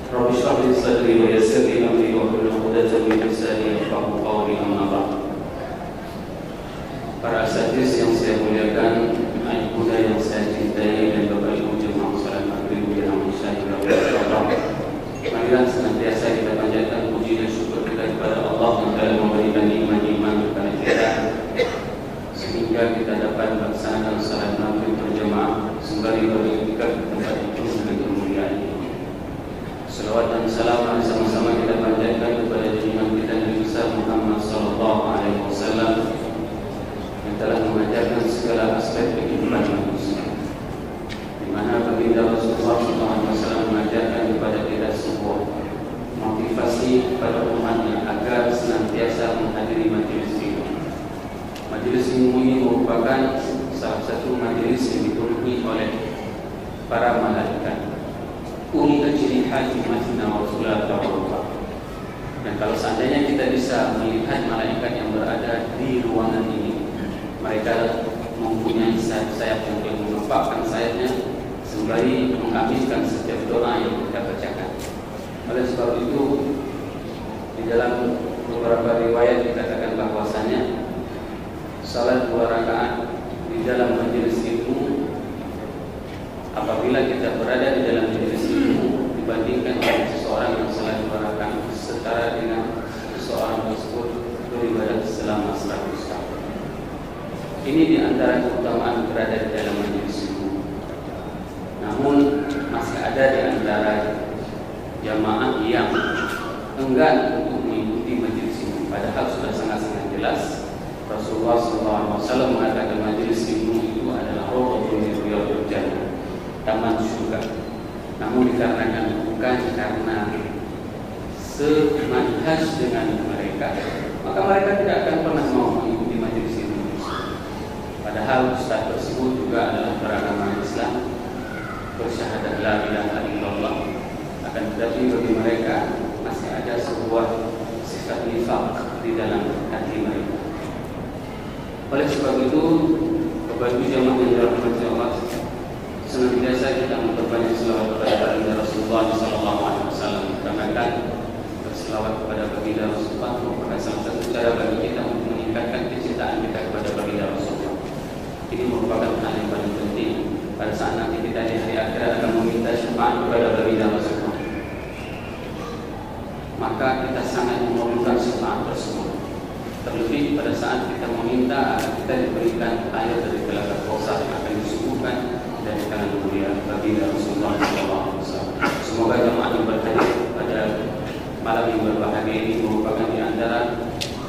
Rabbi shrah li sadri wa yassir li amri wahlul 'uqdatam min lisani yafqahu qawli. Amma ba'd. Para asatidz yang saya muliakan, ayah bunda yang saya cintai, dan Bapak Ibu jemaah salat maghrib yang saya hormati. Marilah senantiasa kita panjatkan puji dan syukur kita kepada Allah yang telah memberikan iman kepada kita, sehingga kita dapat melaksanakan salat maghrib berjamaah sembari beriktikaf di tempat itu dengan kemuliaan ini. Salawat dan salam sama-sama kita panjatkan kepada junjungan kita Nabi besar Muhammad sallallahu alaihi wasallam yang telah mengajarkan segala aspek kehidupan manusia, di mana baginda Rasulullah sallallahu alaihi wasallam mengajarkan kepada kita sebuah motivasi kepada umatnya agar senantiasa menghadiri majelis ilmu. Majelis ilmu ini merupakan salah satu majelis yang dipenuhi oleh para malaikat. Uli ajnihati matna wa thulatha wa ruba'. Dan kalau seandainya kita bisa melihat malaikat yang berada di ruangan ini, mereka mempunyai sayap-sayap yang mengepakkan sayapnya sembari mengaminkan setiap doa yang kita bacakan. Oleh sebab itu, di dalam beberapa riwayat dikatakan bahwasanya salat 2 rakaat di dalam majelis ilmu, apabila kita berada di dalam majelis ilmu, dibandingkan dengan seseorang yang salat 2 rakaat setara dengan seseorang tersebut beribadah selama 100 tahun. Ini di antara keutamaan berada di dalam majelis ilmu. Namun masih ada di antara jamaah yang enggan untuk mengikuti majelis ilmu, padahal sudah sangat-sangat jelas Rasulullah SAW mengatakan majelis ilmu itu adalah rawdatun min riyadil jannah, taman surga. Namun dikarenakan bukan karena semanhaj dengan mereka, maka mereka tidak akan pernah mau mengikuti majelis ilmu. Padahal ustaz tersebut juga adalah beragama Islam, bersyahadat la ilaha illallah, akan tetapi bagi mereka masih ada sebuah sifat nifaq di dalam hati mereka. Oleh sebab itu, Bapak Ibu jamaah yang dirahmati Allah, senantiasa kita memperbanyak selawat kepada baginda Rasulullah sallallahu alaihi wasallam, karena berselawat kepada baginda Rasulullah merupakan salah satu cara bagi kita untuk meningkatkan kecintaan kita kepada baginda Rasulullah. Ini merupakan hal yang paling penting pada saat nanti kita di hari akhirat akan meminta syafaat kepada baginda Rasulullah. Maka kita sangat memerlukan syafaat tersebut. Terlebih pada saat kita meminta kita diberikan air dari telaga Kausar yang akan disuguhkan dari tangan mulia baginda Rasulullah SAW. Semoga jemaah yang berhadir pada malam yang berbahagia ini merupakan di antara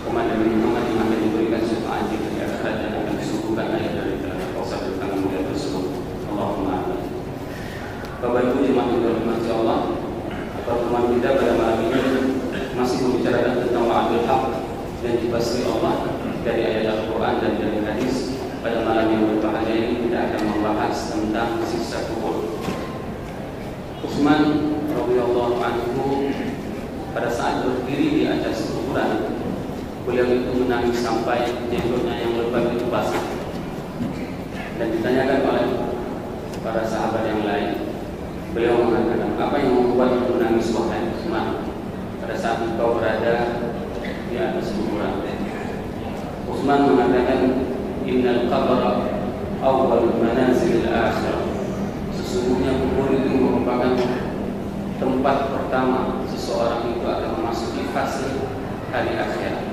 umat Nabi Muhammad yang akan diberikan syafaat di hari akhirat dan akan disuguhkan air dari telaga Kausar dari tangan mulia tersebut. Allahumma amin. Bapak Ibu jemaah yang dirahmati Allah, pertemuan kita pada malam ini masih membicarakan tentang ma'adul haq dan dibasri Allah dari ayat Al-Quran dan dari hadis. Pada malam yang berbahagia ini kita akan membahas tentang siksa kubur. Utsman radhiyallahu anhu pada saat berdiri di atas kuburan, beliau itu menangis sampai jenggotnya yang lebat itu basah. Dan ditanyakan oleh para sahabat yang lain, beliau mengatakan, apa yang membuat menangis wahai Utsman pada saat engkau berada di atas kuburan? Utsman mengatakan, innal qabra awwal manazil al-akhirah. Sesungguhnya kubur itu merupakan tempat pertama seseorang itu akan memasuki fase hari akhirat.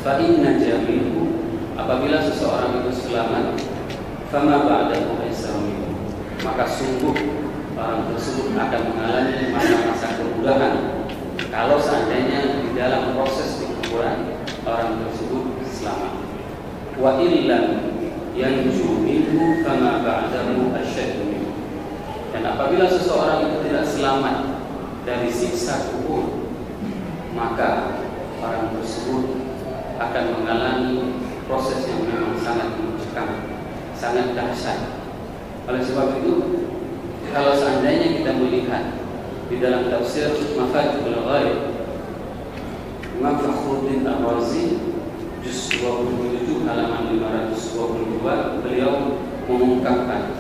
Fa inna jami'u, apabila seseorang itu selamat, fama ba'dahu aisaru, maka sungguh orang tersebut akan mengalami masa-masa kemudahan kalau seandainya di dalam proses di kuburan orang tersebut selamat. Wa illam yanju minhu kama ba'dahu asyaddu minhu. Dan apabila seseorang itu tidak selamat dari siksa kubur, maka orang tersebut akan mengalami proses yang memang sangat mencekam, sangat dahsyat. Oleh sebab itu, kalau seandainya kita melihat di dalam tafsir Mafatihul Ghaib, Imam Fakhruddin Ar-Razi juz 27 halaman 522, beliau mengungkapkan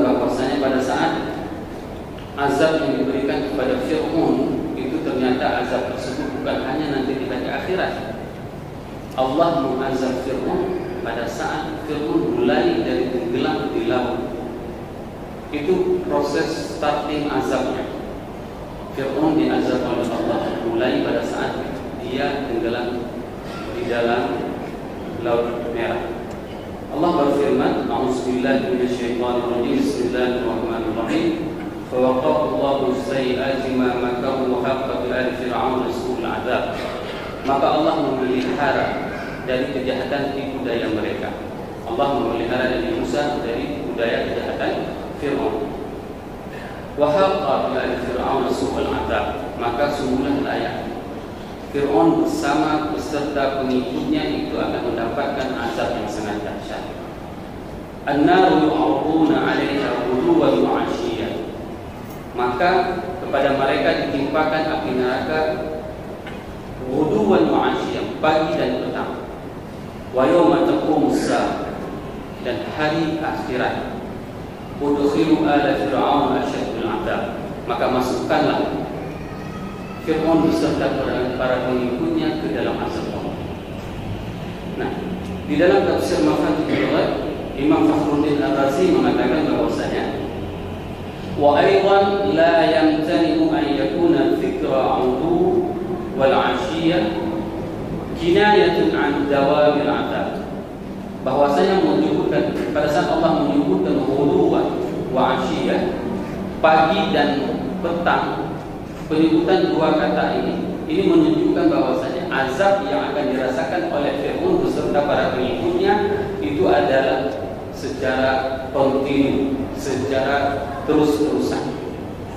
bahwasanya pada saat azab yang diberikan kepada Fir'aun itu ternyata azab tersebut bukan hanya nanti di hari akhirat. Allah mengazab Fir'aun pada saat Fir'aun mulai dari tenggelam di laut. Itu proses starting azabnya. Fir'aun diazab oleh Allah mulai pada saat dia tenggelam di dalam Laut Merah. Allah berfirman, "A'udzubillahi minasyaitonirrajim. Bismillahirrahmanirrahim. Fawaqa'allahu sayyi'ati ma makaru wa haqqa bi ali fir'aun su'ul 'adzab." Maka Allah memelihara dari kejahatan tipu daya mereka. Allah memelihara Nabi Musa dari tipu daya kejahatan Fir'aun. Wa haqqa bi ali fir'aun su'ul 'adzab. Maka sungguhlah layak Fir'aun bersama beserta pengikutnya itu akan mendapatkan azab yang sangat dahsyat. An-naru yu'aruna 'alaiha ghuduwan wa 'ashiyyan. Maka kepada mereka ditimpakan api neraka ghuduwan wa 'ashiyyan, pagi dan petang. Wa yawma taqumus sa'a, dan hari akhirat. Udkhilu ala fir'aun asyaddul 'adzab. Maka masukkanlah Fir'aun beserta para pengikutnya ke dalam azab Allah. Nah, di dalam tafsir Mafatihul Ghaib, Imam Fakhruddin Ar-Razi mengatakan bahwasanya wa aidan la yamtani'u an yakuna dzikra 'udu wal 'ashiyah kinayatun 'an dawamil 'adzab. Bahwasanya menyebutkan pada saat Allah menyebutkan ghuduwan wa 'ashiyah, pagi dan petang, penyebutan dua kata ini menunjukkan bahwasanya azab yang akan dirasakan oleh Fir'aun beserta para pengikutnya itu adalah secara kontinu, secara terus-terusan.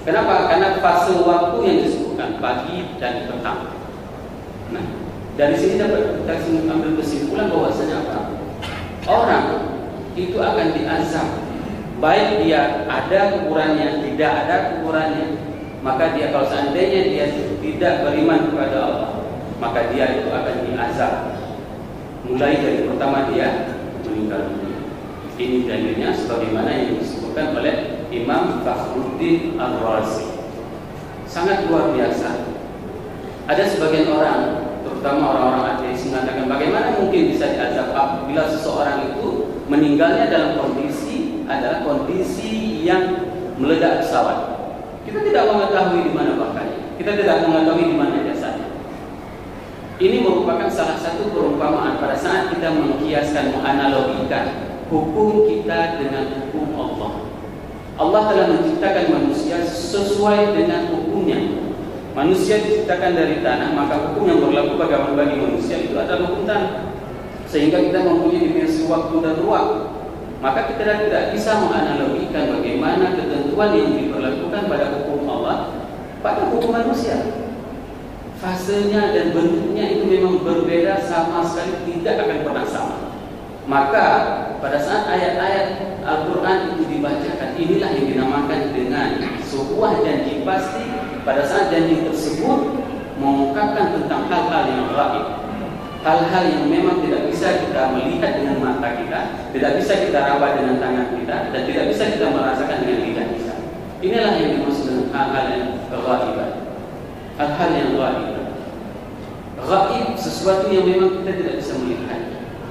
Kenapa? Karena fase waktu yang disebutkan pagi dan petang. Nah, dari sini dapat kita ambil kesimpulan bahwasanya apa? Orang itu akan diazab, baik dia ada kuburannya, tidak ada kuburannya. Maka dia kalau seandainya dia tidak beriman kepada Allah, maka dia itu akan diazab. Mulai dari pertama dia meninggal dunia. Ini dalilnya sebagaimana yang disebutkan oleh Imam Fakhruddin Ar-Razi. Sangat luar biasa. Ada sebagian orang, terutama orang-orang ateis, mengatakan bagaimana mungkin bisa diazab apabila seseorang itu meninggalnya dalam kondisi adalah kondisi yang meledak pesawat. Kita tidak mengetahui di mana bangkainya, kita tidak mengetahui di mana jasadnya. Ini merupakan salah satu perumpamaan pada saat kita mengkiaskan, menganalogikan hukum kita dengan hukum Allah. Allah telah menciptakan manusia sesuai dengan hukumnya. Manusia diciptakan dari tanah, maka hukum yang berlaku bagi manusia itu adalah hukum tanah. Sehingga kita mempunyai dimensi waktu dan ruang. Maka kita tidak bisa menganalogikan bagaimana ketentuan yang diberlakukan pada hukum Allah pada hukum manusia. Fasenya dan bentuknya itu memang berbeda, sama sekali tidak akan pernah sama. Maka pada saat ayat-ayat Al-Quran itu dibacakan, inilah yang dinamakan dengan sebuah janji pasti. Pada saat janji tersebut mengungkapkan tentang hal-hal yang gaib, hal-hal yang memang tidak bisa kita melihat dengan mata kita, tidak bisa kita raba dengan tangan kita, dan tidak bisa kita merasakan dengan lidah kita. Inilah yang dimaksud dengan hal-hal yang gaib. Hal-hal yang gaib. Gaib sesuatu yang memang kita tidak bisa melihat.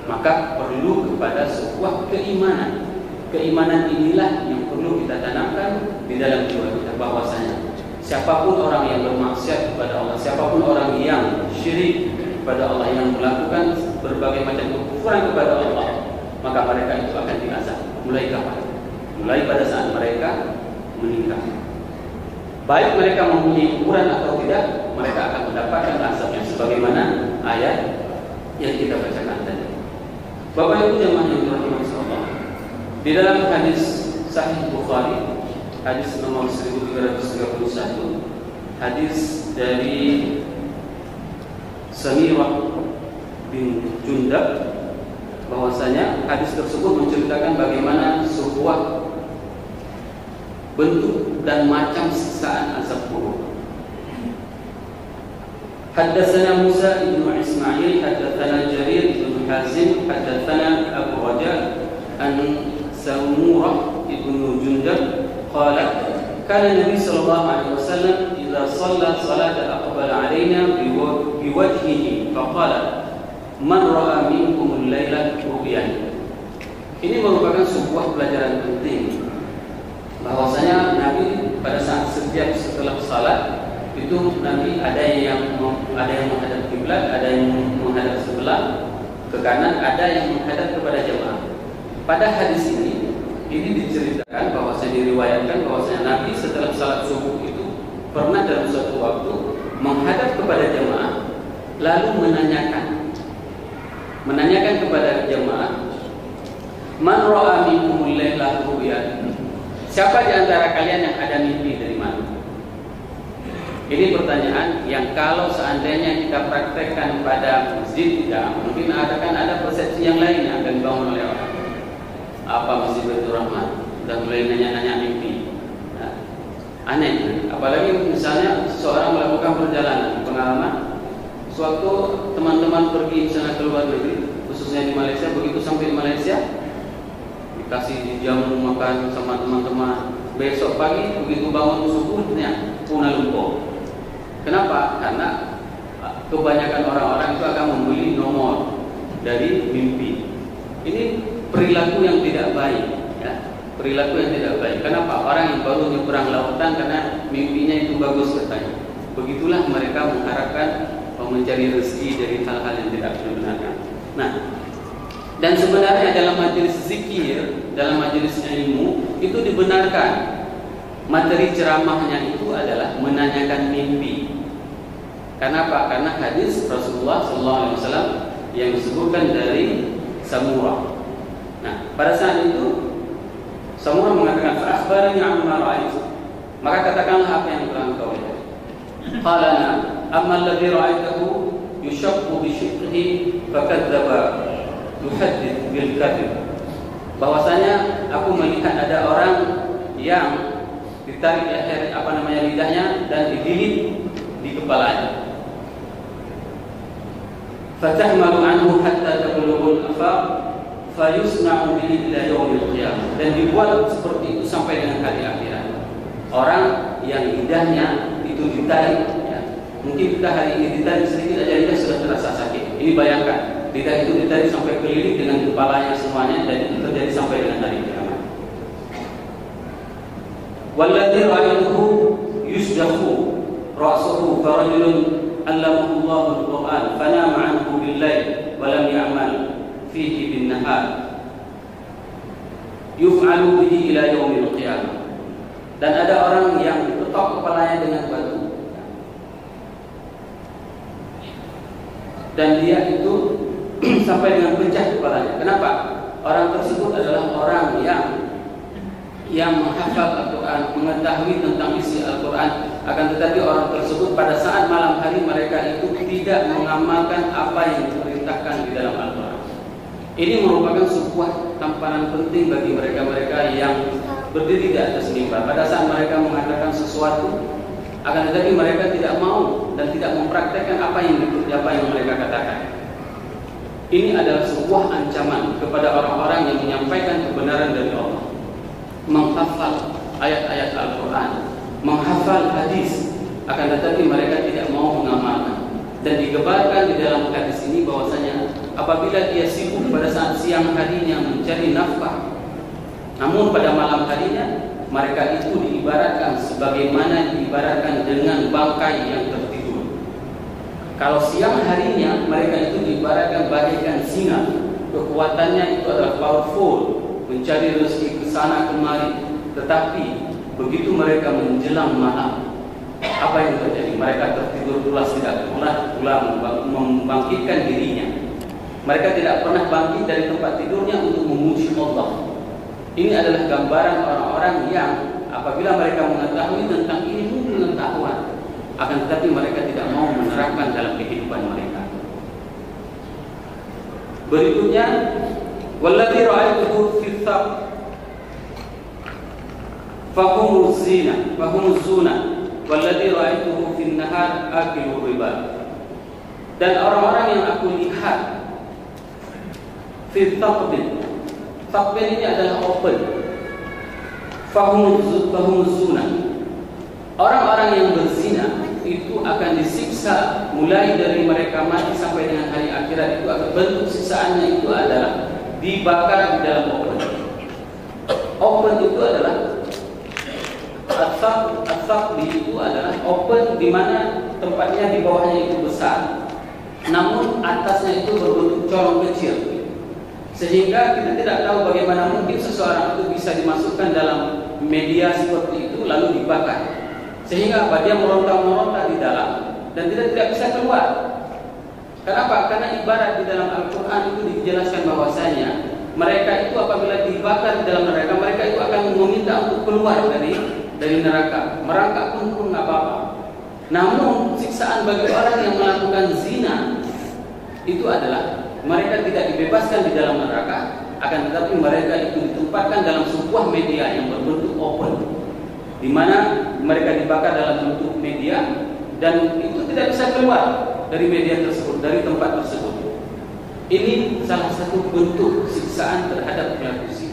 Maka perlu kepada sebuah keimanan. Keimanan inilah yang perlu kita tanamkan di dalam jiwa kita, bahwasanya siapapun orang yang bermaksiat kepada Allah, siapapun orang yang syirik kepada Allah, yang melakukan berbagai macam kekufuran kepada Allah, maka mereka itu akan diazab. Mulai kapan? Mulai pada saat mereka meninggal. Baik mereka mempunyai kuburan atau tidak, mereka akan mendapatkan azabnya sebagaimana ayat yang kita bacakan tadi. Bapak Ibu jemaah yang dirahmati Allah, di dalam hadis Sahih Bukhari, hadis nomor 1331, hadis dari Samirah bin Jundab, bahwasanya hadis tersebut menceritakan bagaimana sebuah bentuk dan macam siksaan azab kubur. Haddatsana Musa bin Ismail, haddatsana Jarir bin Hazim, haddatsana Abu Raja an Samurah bin Jundab qala Kana Nabi sallallahu alaihi wasallam idza shalla salata aqbala alaina biwajhihi faqala man ra'a minkum al-laila ru'yan. Ini merupakan sebuah pelajaran penting bahwasanya Nabi pada saat setiap setelah salat itu Nabi ada yang menghadap kiblat, ada yang menghadap sebelah ke kanan, ada yang menghadap kepada jemaah. Pada hadis ini diceritakan bahwasanya diriwayatkan bahwasanya Nabi setelah salat subuh itu pernah dalam suatu waktu menghadap kepada jemaah lalu menanyakan kepada jemaah, man ra'a minkumul laila ru'yan. Siapa di antara kalian yang ada mimpi dari mana? Ini pertanyaan yang kalau seandainya kita praktekkan pada masjid kita, mungkin ada persepsi yang lain yang akan dibangun oleh orang. Apa Masjid Baitur Rahman dan mulai nanya-nanya mimpi. Nah, aneh. Apalagi misalnya seseorang melakukan perjalanan, pengalaman suatu teman-teman pergi misalnya ke luar negeri, khususnya di Malaysia, begitu sampai di Malaysia dikasih jamu makan sama teman-teman. Besok pagi begitu bangun subuhnya Kuala Lumpur. Kenapa? Karena kebanyakan orang-orang itu akan membeli nomor dari mimpi. Ini perilaku yang tidak baik, ya. Perilaku yang tidak baik. Kenapa? Orang yang baru nyebrang lautan karena mimpinya itu bagus katanya. Begitulah mereka mengharapkan mencari rezeki dari hal-hal yang tidak dibenarkan. Nah, dan sebenarnya dalam majelis zikir, dalam majelis ilmu itu dibenarkan. Materi ceramahnya itu adalah menanyakan mimpi. Kenapa? Karena hadis Rasulullah SAW yang disebutkan dari Samurah. Nah, pada saat itu Samurah mengatakan, "Fa'akhbarani 'amma ra'aitu." Maka katakanlah apa yang telah engkau lihat. Qala, "Amma alladhi ra'aitahu yushaqqu bi shiqqihi fakadzdzaba yuhaddits bil kadhib." Bahwasanya aku melihat ada orang yang ditarik lidahnya dan digigit di kepalanya. Fatahmalu anhu hatta tablughul afaq fayusna'u bihi ila yaumil qiyamah. Dan dibuat seperti itu sampai dengan hari akhirat. Orang yang lidahnya itu ditarik, ya. Mungkin kita hari ini ditarik sedikit aja lidah sudah terasa sakit. Ini bayangkan, lidah itu ditarik sampai keliling dengan kepalanya semuanya, dan itu terjadi sampai dengan hari kiamat. Walladzi ra'aytuhu yusdahu ra'suhu farajulun allamahu Allahu al-Qur'an fanama 'anhu bil-lail wa lam ya'mal fihi bin-nahar yuf'alu bihi ila yaumil qiyamah. Dan ada orang yang diketok kepalanya dengan batu, dan dia itu sampai dengan pecah kepalanya. Kenapa? Orang tersebut adalah orang yang menghafal Al-Quran, mengetahui tentang isi Al-Quran. Akan tetapi orang tersebut pada saat malam hari mereka itu tidak mengamalkan apa yang diperintahkan di dalam Al-Quran. Ini merupakan sebuah tamparan penting bagi mereka-mereka yang berdiri di atas mimbar. Pada saat mereka mengatakan sesuatu, akan tetapi mereka tidak mau dan tidak mempraktekkan apa yang mereka katakan. Ini adalah sebuah ancaman kepada orang-orang yang menyampaikan kebenaran dari Allah, menghafal ayat-ayat Al-Quran, menghafal hadis, akan tetapi mereka tidak mau mengamalkan. Dan digebarkan di dalam hadis ini bahwasanya apabila dia sibuk pada saat siang harinya mencari nafkah, namun pada malam harinya mereka itu diibaratkan sebagaimana diibaratkan dengan bangkai yang tertidur. Kalau siang harinya mereka itu diibaratkan bagaikan singa, kekuatannya itu adalah powerful, mencari rezeki ke sana kemari. Tetapi begitu mereka menjelang malam, apa yang terjadi? Mereka tertidur pulas, tidak pula membangkitkan dirinya. Mereka tidak pernah bangkit dari tempat tidurnya untuk memuji Allah. Ini adalah gambaran orang-orang yang apabila mereka mengetahui tentang ilmu pengetahuan, akan tetapi mereka tidak mau menerapkan dalam kehidupan mereka. Berikutnya, walladzi ra'aytuhu fi thab fahumuz zuna walladzi ra'aytuhu fi nahar akilu riba. Dan orang-orang yang aku lihat fi thaqbin, thaqbin ini adalah open, fahumuz zuna, bisa mulai dari mereka mati sampai dengan hari akhirat itu bentuk siksaannya itu adalah dibakar di dalam oven. Oven itu adalah asap itu adalah oven di mana tempatnya di bawahnya itu besar, namun atasnya itu berbentuk corong kecil, sehingga kita tidak tahu bagaimana mungkin seseorang itu bisa dimasukkan dalam media seperti itu lalu dibakar, sehingga dia meronta-meronta di dalam dan tidak bisa keluar. Kenapa? Karena ibarat di dalam Al-Quran itu dijelaskan bahwasanya mereka itu apabila dibakar di dalam neraka, mereka itu akan meminta untuk keluar dari neraka. Merangkak pun nggak apa-apa. Namun siksaan bagi orang yang melakukan zina itu adalah mereka tidak dibebaskan di dalam neraka, akan tetapi mereka itu ditempatkan dalam sebuah media yang berbentuk open, di mana mereka dibakar dalam bentuk media dan itu tidak bisa keluar dari media tersebut, dari tempat tersebut. Ini salah satu bentuk siksaan terhadap pelaku zina.